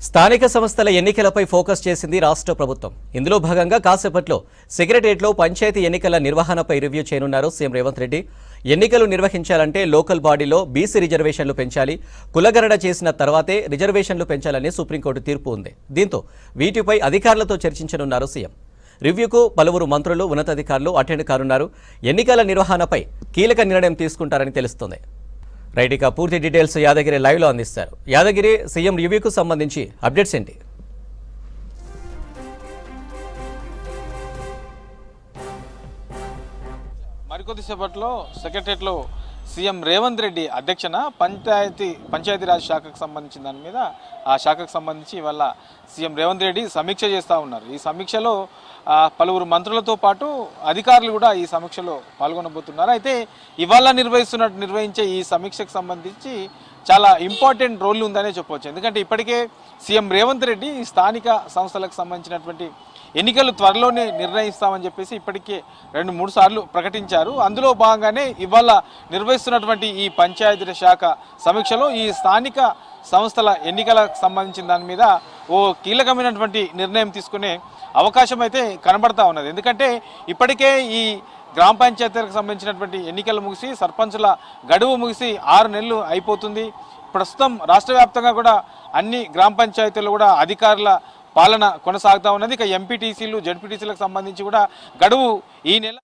స్థానిక సంస్థల ఎన్నికలపై ఫోకస్ చేసింది రాష్ట్ర ప్రభుత్వం. ఇందులో భాగంగా కాసేపట్లో సెక్రటేరియట్లో పంచాయతీ ఎన్నికల నిర్వహణపై రివ్యూ చేయనున్నారు సీఎం రేవంత్ రెడ్డి. ఎన్నికలు నిర్వహించాలంటే లోకల్ బాడీలో బీసీ రిజర్వేషన్లు పెంచాలి, కులగణన చేసిన తర్వాతే రిజర్వేషన్లు పెంచాలని సుప్రీంకోర్టు తీర్పు ఉంది. దీంతో వీటిపై అధికారులతో చర్చించనున్నారు సీఎం. రివ్యూకు పలువురు మంత్రులు, ఉన్నతాధికారులు అటెండ్ కానున్నారు. ఎన్నికల నిర్వహణపై కీలక నిర్ణయం తీసుకుంటారని తెలుస్తోంది. రైట్, ఇక పూర్తి డీటెయిల్స్ యాదగిరి లైవ్లో అందిస్తారు. యాదగిరి, సీఎం రివ్యూకు సంబంధించి అప్డేట్స్ ఏంటి? మరికొద్దిసేపట్లో సెక్రటరియట్లో సీఎం రేవంత్ రెడ్డి అధ్యక్షన పంచాయతీరాజ్ శాఖకు సంబంధించిన దాని మీద ఆ శాఖకు సంబంధించి ఇవాళ సీఎం రేవంత్ రెడ్డి సమీక్ష చేస్తూ ఉన్నారు. ఈ సమీక్షలో పలువురు మంత్రులతో పాటు అధికారులు కూడా ఈ సమీక్షలో పాల్గొనబోతున్నారు. అయితే ఇవాళ నిర్వహించే ఈ సమీక్షకు సంబంధించి చాలా ఇంపార్టెంట్ రోల్ ఉందనే చెప్పవచ్చు. ఎందుకంటే ఇప్పటికే సీఎం రేవంత్ రెడ్డి స్థానిక సంస్థలకు సంబంధించినటువంటి ఎన్నికలు త్వరలోనే నిర్ణయిస్తామని చెప్పేసి ఇప్పటికే 2-3 సార్లు ప్రకటించారు. అందులో భాగంగానే ఇవాళ నిర్వహిస్తున్నటువంటి ఈ పంచాయతీ శాఖ సమీక్షలో ఈ స్థానిక సంస్థల ఎన్నికలకు సంబంధించిన దాని మీద ఓ కీలకమైనటువంటి నిర్ణయం తీసుకునే అవకాశం అయితే కనబడతా ఉన్నది. ఎందుకంటే ఇప్పటికే ఈ గ్రామ పంచాయతీలకు సంబంధించినటువంటి ఎన్నికలు ముగిసి సర్పంచుల గడువు ముగిసి 6 నెలలు అయిపోతుంది. ప్రస్తుతం రాష్ట్ర వ్యాప్తంగా కూడా అన్ని గ్రామ పంచాయతీలు కూడా అధికారుల పాలన కొనసాగుతూ ఉన్నది. ఇక ఎంపీటీసీలు, జడ్పీటీసీలకు సంబంధించి కూడా గడువు ఈ నెల